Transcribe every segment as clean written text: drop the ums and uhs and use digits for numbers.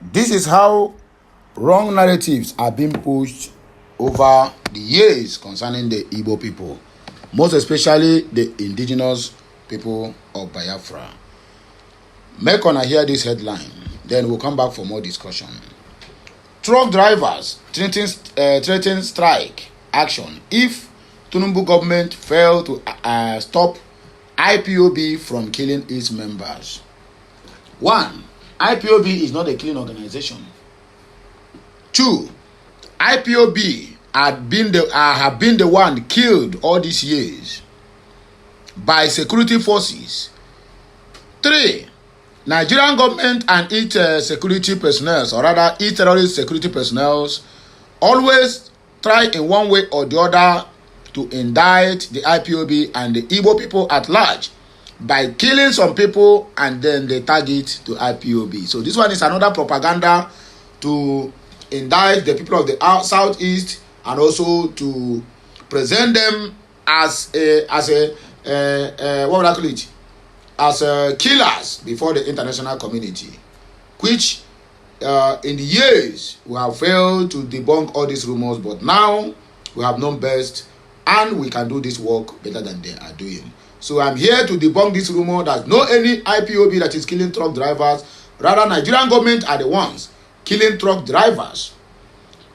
This is how wrong narratives are being pushed over the years concerning the Igbo people, most especially the indigenous people of Biafra. Make una hear this headline, then we'll come back for more discussion. Truck drivers threaten strike action if Tinubu government fail to stop IPOB from killing its members. 1. IPOB is not a killing organization. 2. IPOB have been the one killed all these years by security forces. 3. Nigerian government and its security personnel, or rather its terrorist security personnel, always try in one way or the other to indict the IPOB and the Igbo people at large by killing some people, and then they tag it to IPOB. So this one is another propaganda to indict the people of the southeast, and also to present them as what would I call it? As killers before the international community, which in the years we have failed to debunk all these rumors, but now we have known best and we can do this work better than they are doing. So I'm here to debunk this rumor that no any IPOB that is killing truck drivers. Rather, Nigerian government are the ones killing truck drivers.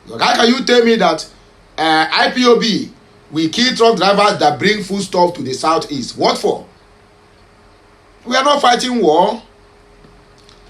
How can you tell me that IPOB will kill truck drivers that bring foodstuff to the southeast? What for? We are not fighting war.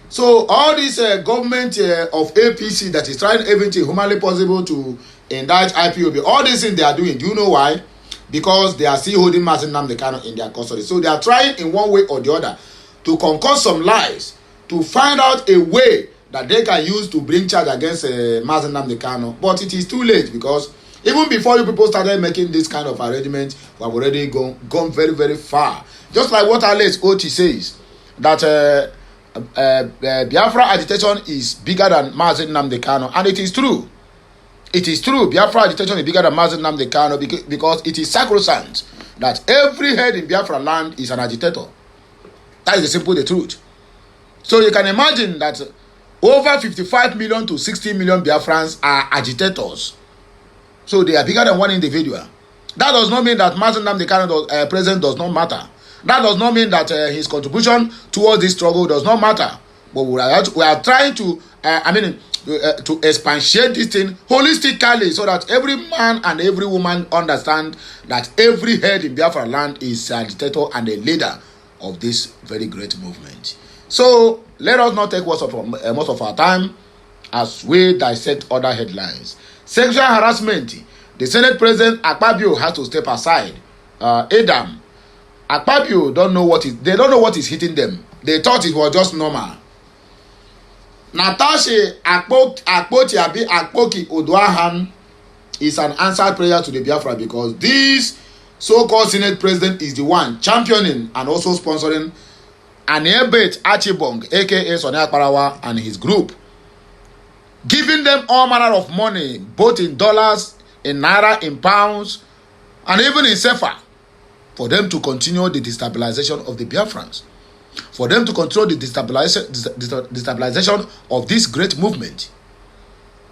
So all this government of APC that is trying everything humanly possible to indict IPOB, all these things they are doing, do you know why? Because they are still holding Mazi Nnamdi Kanu in their custody. So they are trying in one way or the other to concoct some lies to find out a way that they can use to bring charge against Mazi Nnamdi Kanu. But it is too late, because even before you people started making this kind of arrangement, we have already gone very, very far. Just like what Alex Oti says, that Biafra agitation is bigger than Mazi Nnamdi Kanu, and it is true. It is true. Biafra agitation is bigger than Mazi Nnamdi Kanu because it is sacrosanct that every head in Biafra land is an agitator. That is the truth. So you can imagine that over 55 million to 60 million Biafrans are agitators. So they are bigger than one individual. That does not mean that Mazi Nnamdi Kanu presence does not matter. That does not mean that his contribution towards this struggle does not matter. But we are trying to, to expatiate this thing holistically, so that every man and every woman understand that every head in Biafra land is a dictator and a leader of this very great movement. So let us not take most of our time as we dissect other headlines. Sexual harassment. The Senate President Akpabio has to step aside. Adam, Akpabio don't know what is hitting them. They thought it was just normal. Natasha Akpoki Oduahan is an answered prayer to the Biafra, because this so-called Senate President is the one championing and also sponsoring Anebet Achibong, aka Sonia Parawa, and his group, giving them all manner of money, both in dollars, in naira, in pounds, and even in sefa, for them to continue the destabilization of the Biafrans, for them to control the destabilization of this great movement.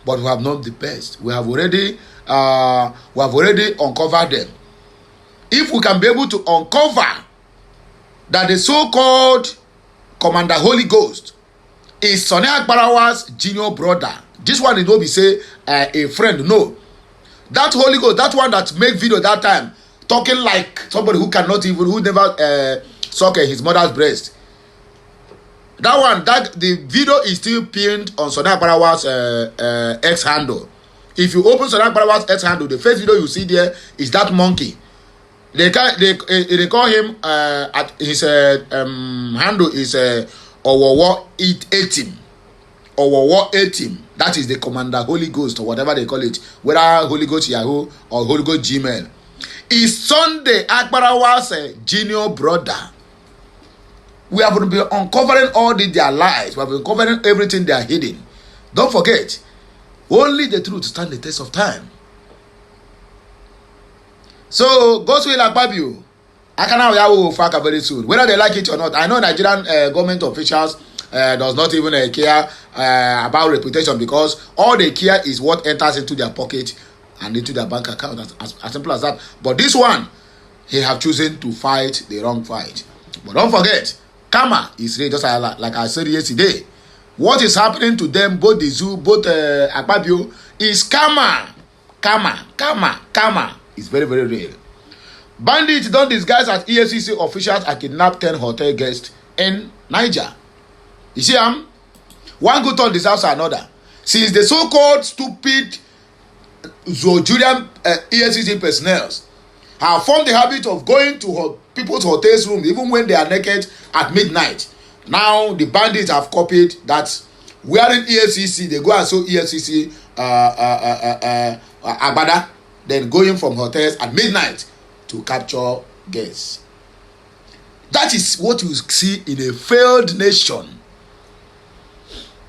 But we have not the best. We have already uncovered them. If we can be able to uncover that the so-called Commander Holy Ghost is Sonny Agbarawa's junior brother, this one is not be say a friend. No, that Holy Ghost, that one that make video that time talking like somebody who never suck his mother's breast. That one, the video is still pinned on Sonny Agbarawa's X handle. If you open Sonny Agbarawa's X handle, the first video you see there is that monkey. They call him at his handle is Owowo 18. Owowo 18. That is the Commander Holy Ghost, or whatever they call it, whether Holy Ghost Yahoo or Holy Ghost Gmail. Is Sunday Agbarawa's junior brother. We have been uncovering all their lies. We have been uncovering everything they are hiding. Don't forget, only the truth stands the test of time. So, Ghost will Akpabio, I can now Faka very soon, whether they like it or not. I know Nigerian government officials does not even care about reputation, because all they care is what enters into their pocket and into their bank account, as simple as that. But this one, he have chosen to fight the wrong fight. But don't forget, karma is real, just like I said yesterday. What is happening to them, both the zoo, both Akpabio, is karma. Karma is very, very real. Bandits don't disguise as EFCC officials and kidnap 10 hotel guests in Niger. You see, one good turn deserves another. Since the so-called stupid Zojurian EFCC personnel have formed the habit of going to people's hotels' rooms even when they are naked at midnight, now the bandits have copied that. Wearing EFCC, they go and sew EFCC agbada, then going from hotels at midnight to capture guests. That is what you see in a failed nation.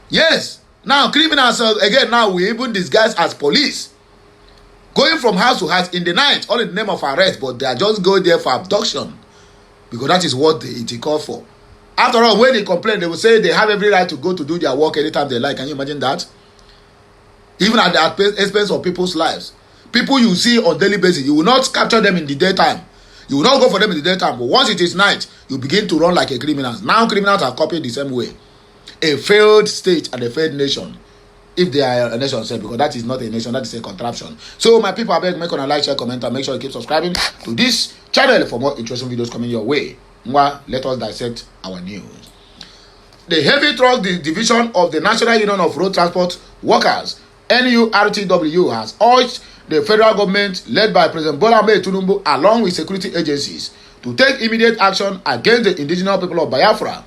Yes, now criminals again, now we even disguise as police, going from house to house in the night, all in the name of arrest, but they are just going there for abduction, because that is what it called for. After all, when they complain, they will say they have every right to go to do their work anytime they like. Can you imagine that? Even at the expense of people's lives. People you see on daily basis, you will not capture them in the daytime. You will not go for them in the daytime. But once it is night, you begin to run like a criminal. Now criminals are copied the same way. A failed state and a failed nation. If they are a nation, say, because that is not a nation, that is a contraption. So my people, I beg, make a like, share, comment, and make sure you keep subscribing to this channel for more interesting videos coming your way. Let us dissect our news. The Heavy Truck Division of the National Union of Road Transport Workers, NURTW, has urged the federal government, led by President Bola Ahmed Tinubu, along with security agencies, to take immediate action against the indigenous people of Biafra,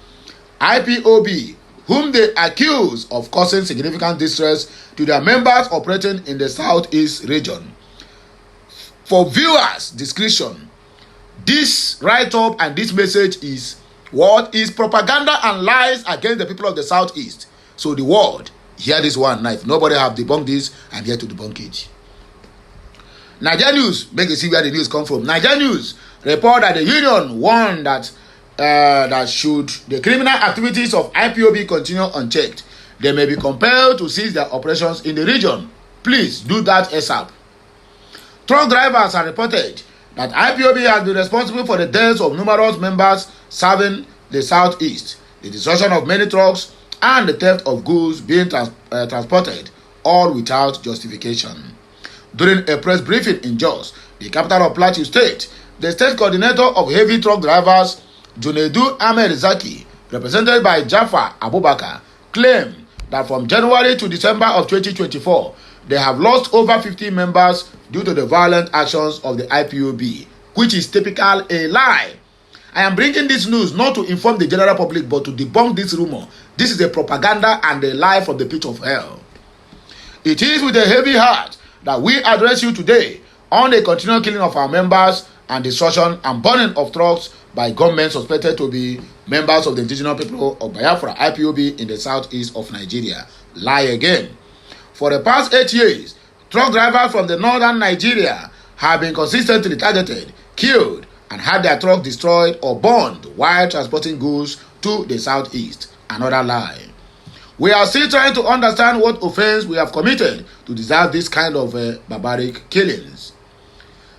IPOB, whom they accuse of causing significant distress to their members operating in the southeast region. For viewers' discretion, this write-up and this message is what is propaganda and lies against the people of the southeast. So the world, hear this one now. If nobody have debunked this, I'm here to debunk it. Niger News, make you see where the news come from. Niger News report that the union warned that that should the criminal activities of IPOB continue unchecked, they may be compelled to cease their operations in the region. Please do that ASAP. Truck drivers are reported that IPOB has been responsible for the deaths of numerous members serving the southeast, the destruction of many trucks, and the theft of goods being transported, all without justification. During a press briefing in Jos, the capital of Plateau State, the state coordinator of heavy truck drivers, Junedu Ahmed Zaki, represented by Jafar Abubakar, claimed that from January to December of 2024, they have lost over 50 members due to the violent actions of the IPOB, which is typical a lie. I am bringing this news not to inform the general public, but to debunk this rumor. This is a propaganda and a lie from the pit of hell. It is with a heavy heart that we address you today on the continual killing of our members and destruction and burning of trucks by government suspected to be members of the indigenous people of Biafra, IPOB, in the southeast of Nigeria. Lie again. For the past 8 years, truck drivers from the northern Nigeria have been consistently targeted, killed, and had their trucks destroyed or burned while transporting goods to the southeast. Another lie. We are still trying to understand what offense we have committed to deserve this kind of barbaric killings.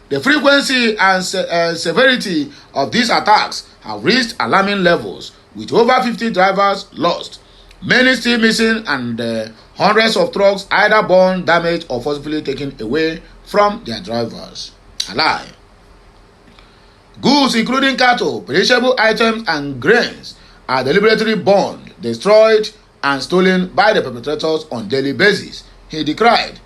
The frequency and severity of these attacks have reached alarming levels, with over 50 drivers lost, many still missing, and hundreds of trucks either burned, damaged, or forcibly taken away from their drivers. A lie. Goods including cattle, perishable items, and grains are deliberately burned, destroyed, and stolen by the perpetrators on daily basis, he decried.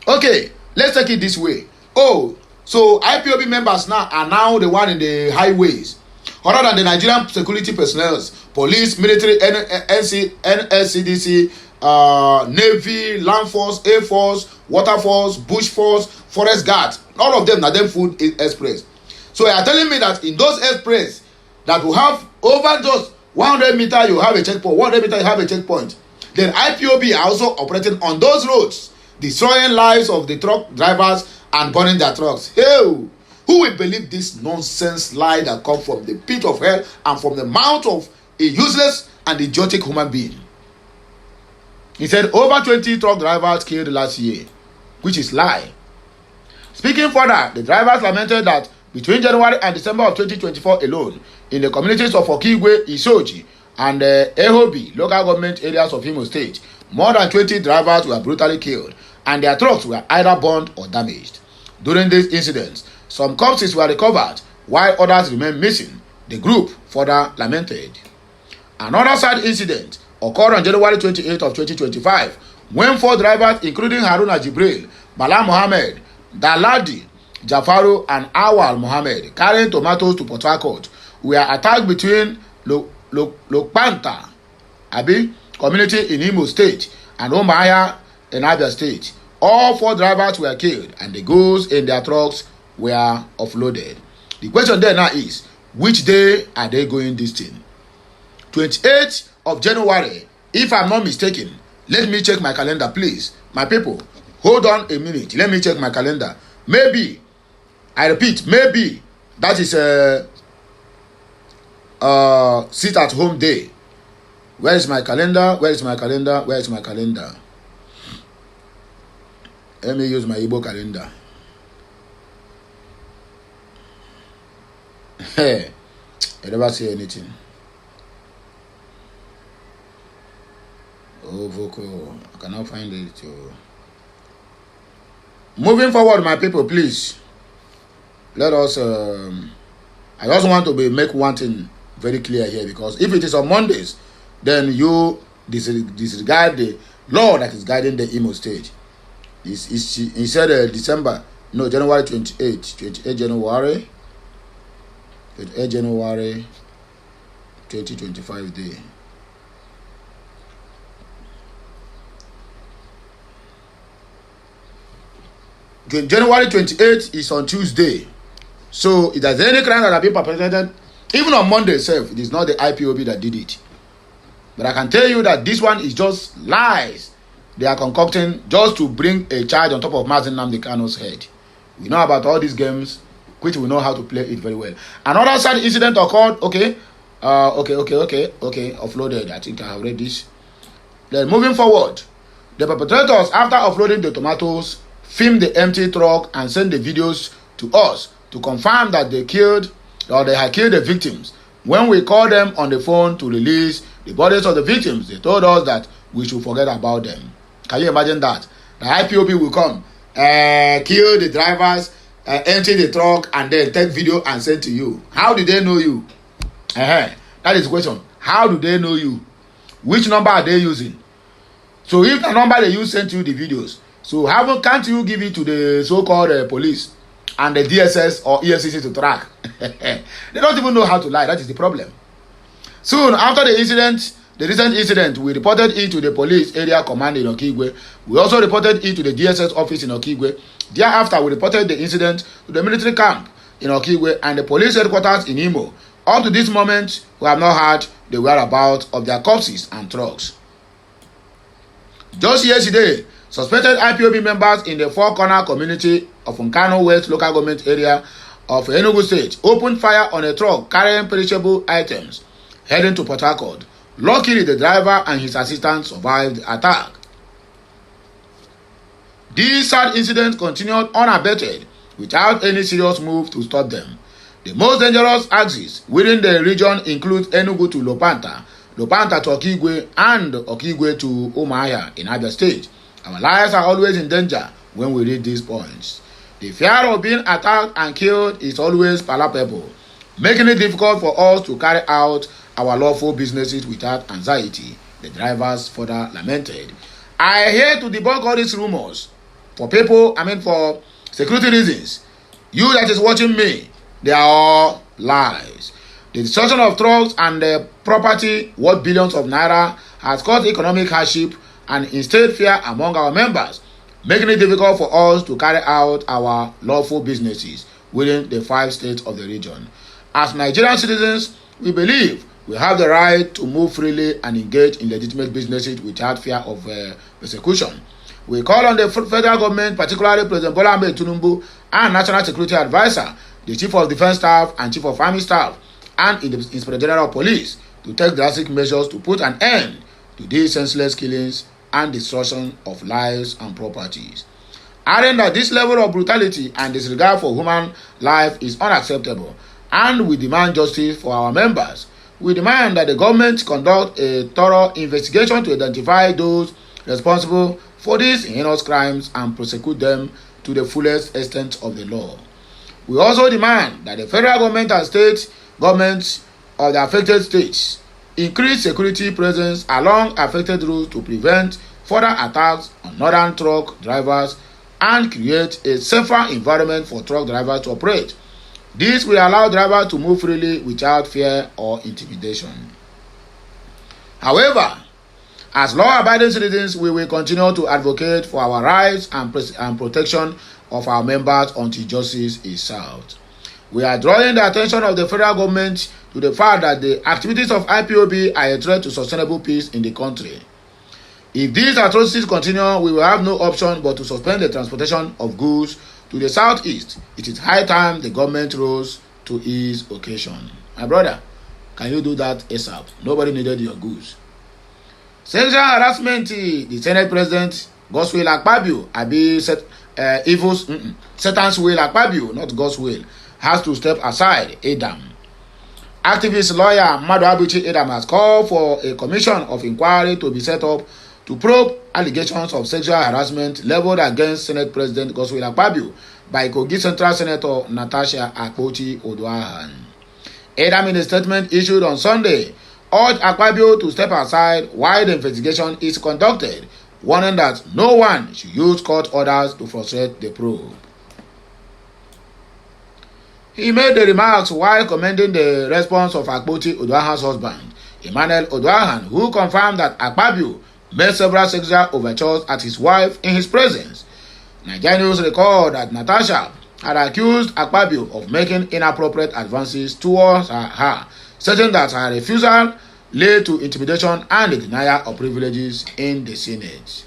Okay, let's take it this way. Oh, so IPOB members now are now the one in the highways, other than the Nigerian security personnel, police, military, NSCDC, Navy, Land Force, Air Force, Water Force, Bush Force, Forest Guard. All of them are them food express. So you are telling me that in those express that will have over just 100 meters, you have a checkpoint. 100 meters, you have a checkpoint. Then IPOB are also operating on those roads, destroying lives of the truck drivers and burning their trucks. Hey, who will believe this nonsense lie that comes from the pit of hell and from the mouth of a useless and idiotic human being. He said over 20 truck drivers killed last year, which is lie. Speaking further, the drivers lamented that between January and December of 2024 alone, in the communities of Okigwe, Isoji, and Ehobi local government areas of Imo State, more than 20 drivers were brutally killed, and their trucks were either burned or damaged. During these incidents, some corpses were recovered, while others remained missing, the group further lamented. Another sad incident occurred on January 28th of 2025, when 4 drivers, including Haruna Jibril, Bala Mohammed, Daladi, Jafaru, and Awal Mohammed, carrying tomatoes to Port Harcourt, were attacked between Lokpanta community in Imo State and Omaya in Abia State. All 4 drivers were killed, and the goods in their trucks were offloaded. The question there now is, which day are they going this thing? 28th of January, if I'm not mistaken. Let me check my calendar, please. My people, hold on a minute. Let me check my calendar. Maybe, I repeat, maybe that is a sit at home day. Where is my calendar? Where is my calendar? Where is my calendar? Let me use my Igbo calendar. Hey, I never see anything. Oh, vocal. I cannot find it. Oh. Moving forward, my people, please. Let us. I just want to make one thing very clear here, because if it is on Mondays, then you disregard the law that is guiding the Imo State. He said January 28 January 2025 day. January 28th is on Tuesday. So if there's any crime that have been perpetrated, even on Monday itself, it is not the IPOB that did it. But I can tell you that this one is just lies they are concocting just to bring a charge on top of Mazen Nnamdi Kanu's head. We know about all these games, which we know how to play it very well. Another sad incident occurred. Okay, offloaded. I think I have read this. Then moving forward, the perpetrators, after offloading the tomatoes, filmed the empty truck and sent the videos to us to confirm that they had killed the victims. When we called them on the phone to release the bodies of the victims, they told us that we should forget about them. Can you imagine that? The IPOB will come, kill the drivers, empty the truck, and then take video and send to you. How do they know you? That is the question. How do they know you? Which number are they using? So if the number they use sent you the videos, so can't you give it to the so-called police and the DSS or EFCC to track? They don't even know how to lie. That is the problem. Soon after the recent incident, we reported it to the police area command in Okigwe. We also reported it to the DSS office in Okigwe. Thereafter, we reported the incident to the military camp in Okigwe and the police headquarters in Imo. Up to this moment, we have not heard the whereabouts of their corpses and trucks. Just yesterday, suspected IPOB members in the Four Corner community of Nkano West local government area of Enugu State opened fire on a truck carrying perishable items heading to Port Harcourt. Luckily, the driver and his assistant survived the attack. This sad incident continued unabated without any serious move to stop them. The most dangerous axis within the region includes Enugu to Lopanta, Lopanta to Okigwe, and Okigwe to Umuahia in Abia State. Our lives are always in danger when we reach these points. The fear of being attacked and killed is always palpable, making it difficult for us to carry out our lawful businesses without anxiety, the drivers further lamented. I are here to debunk all these rumors. For security reasons. You that is watching me, they are all lies. The destruction of trucks and the property worth billions of naira has caused economic hardship and instilled fear among our members, making it difficult for us to carry out our lawful businesses within the 5 states of the region. As Nigerian citizens, we believe we have the right to move freely and engage in legitimate businesses without fear of persecution. We call on the federal government, particularly President Bola Ahmed Tinubu and National Security Advisor, the Chief of Defense Staff and Chief of Army Staff, and the Inspector General of Police to take drastic measures to put an end to these senseless killings and destruction of lives and properties. Adding that this level of brutality and disregard for human life is unacceptable, and we demand justice for our members. We demand that the government conduct a thorough investigation to identify those responsible for these heinous crimes and prosecute them to the fullest extent of the law. We also demand that the federal government and state governments of the affected states increase security presence along affected routes to prevent further attacks on northern truck drivers and create a safer environment for truck drivers to operate. This will allow drivers to move freely without fear or intimidation. However, as law-abiding citizens, we will continue to advocate for our rights and protection of our members until justice is served. We are drawing the attention of the federal government to the fact that the activities of IPOB are a threat to sustainable peace in the country. If these atrocities continue, we will have no option but to suspend the transportation of goods to the southeast. It is high time the government rose to its occasion. My brother, can you do that ASAP? Nobody needed your goods. Sexual harassment, the Senate President, God's will Akpabio, Satan's will Akpabio, not God's will, has to step aside, Adam. Activist lawyer Madu Abuchi Adam has called for a commission of inquiry to be set up to probe allegations of sexual harassment leveled against Senate President Godswill Akpabio by Kogi Central Senator Natasha Akpoti-Odoahan. Adam, in a statement issued on Sunday, urged Akpabio to step aside while the investigation is conducted, warning that no one should use court orders to frustrate the probe. He made the remarks while commending the response of Akpoti-Odoahan's husband, Emmanuel Odoahan, who confirmed that Akpabio made several sexual overtures at his wife in his presence. Nigerian news record that Natasha had accused Akpabio of making inappropriate advances towards her, stating that her refusal led to intimidation and the denial of privileges in the Senate.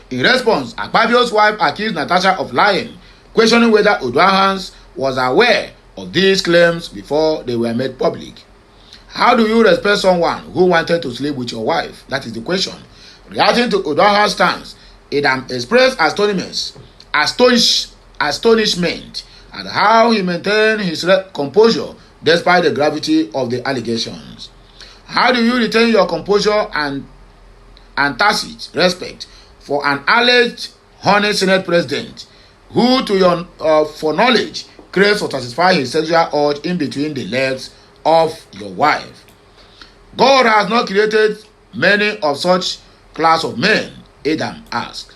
In response, Akpabio's wife accused Natasha of lying, questioning whether Odoahan was aware of these claims before they were made public. How do you respect someone who wanted to sleep with your wife? That is the question. Reacting to Odoahan's stance, Adam expressed astonishment at how he maintained his composure despite the gravity of the allegations. How do you retain your composure and tacit respect for an alleged honest Senate President who, to your knowledge, craves to satisfy his sexual urge in between the legs of your wife? God has not created many of such class of men, Adam asked.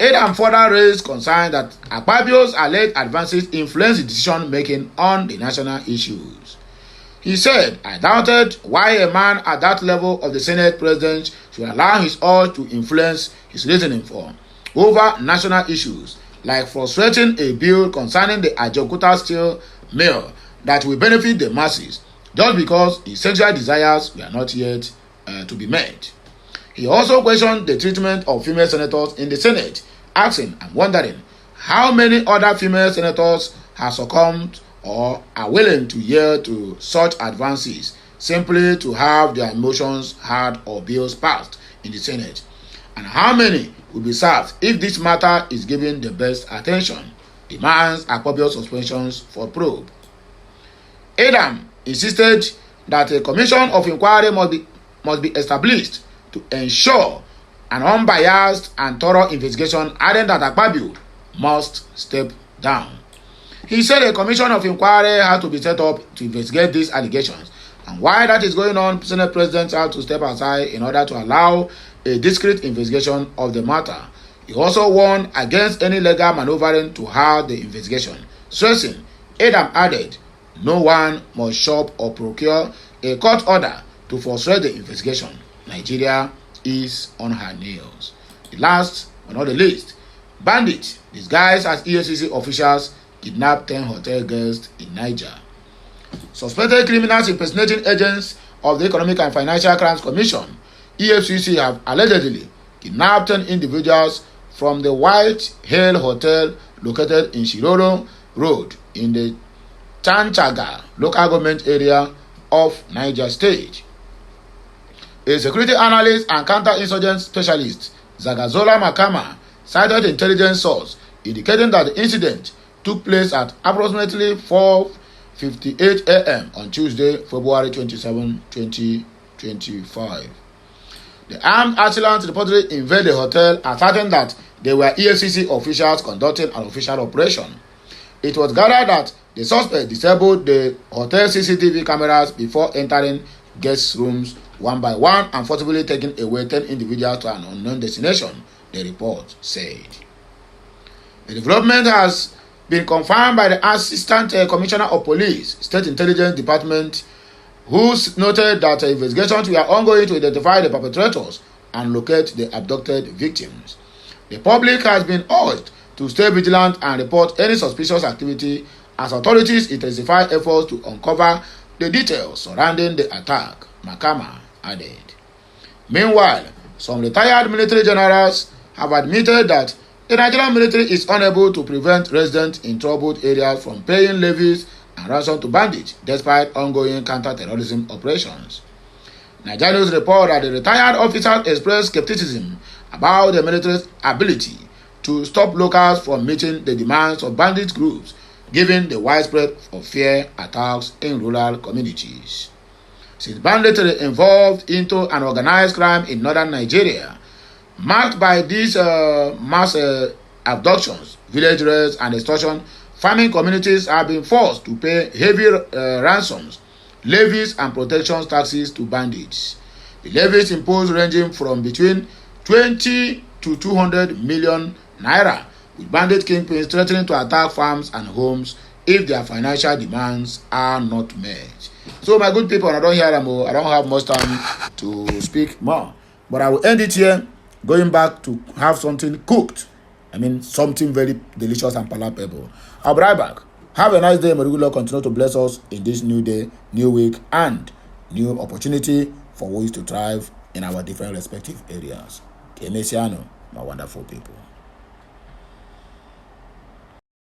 Adam further raised concern that Akpabio's alleged advances influence decision-making on the national issues. He said, "I doubted why a man at that level of the Senate President should allow his urge to influence his reasoning for over national issues, like frustrating a bill concerning the Ajokuta steel mill that will benefit the masses, just because his sexual desires were not yet to be met." He also questioned the treatment of female senators in the Senate, asking and wondering how many other female senators have succumbed or are willing to yield to such advances simply to have their emotions heard or bills passed in the Senate, and how many will be served if this matter is given the best attention. Demands Akpabio's suspensions for probe. Adam insisted that a commission of inquiry must be established to ensure an unbiased and thorough investigation, adding that Akpabio must step down. He said a commission of inquiry had to be set up to investigate these allegations, and while that is going on, Senate President had to step aside in order to allow a discreet investigation of the matter. He also warned against any legal maneuvering to halt the investigation, stressing, Adam added, no one must shop or procure a court order to frustrate the investigation. Nigeria is on her nails. The last but not the least, bandits disguised as EFCC officials kidnapped 10 hotel guests in Niger. Suspected criminals impersonating agents of the Economic and Financial Crimes Commission, EFCC, have allegedly kidnapped 10 individuals from the White Hill Hotel located in Shiroro Road in the Chanchaga local government area of Niger State. A security analyst and counter-insurgent specialist, Zagazola Makama, cited intelligence source indicating that the incident took place at approximately 4:58 a.m. on Tuesday, February 27, 2025. The armed assailants reportedly invaded the hotel, asserting that they were EFCC officials conducting an official operation. It was gathered that the suspect disabled the hotel CCTV cameras before entering guest rooms one by one and forcibly taking away 10 individuals to an unknown destination, the report said. The development has been confirmed by the Assistant Commissioner of Police, State Intelligence Department, who noted that investigations were ongoing to identify the perpetrators and locate the abducted victims. The public has been urged to stay vigilant and report any suspicious activity as authorities intensify efforts to uncover the details surrounding the attack, Makama added. Meanwhile, some retired military generals have admitted that the Nigerian military is unable to prevent residents in troubled areas from paying levies and ransom to bandits despite ongoing counter-terrorism operations. Nigerians report that the retired officers expressed skepticism about the military's ability to stop locals from meeting the demands of bandit groups, given the widespread of fear attacks in rural communities. Since banditry evolved into an organized crime in northern Nigeria, marked by these mass abductions, village raids, and extortion, farming communities have been forced to pay heavy ransoms, levies, and protection taxes to bandits. The levies imposed ranging from between 20 to 200 million naira, with bandit kingpins threatening to attack farms and homes if their financial demands are not met. So, my good people, I don't hear them. I don't have much time to speak more, but I will end it here, going back to have something cooked. I mean, something very delicious and palatable. I'll be right back. Have a nice day. May the good Lord continue to bless us in this new day, new week, and new opportunity for ways to thrive in our different respective areas. Kemensiano, my wonderful people.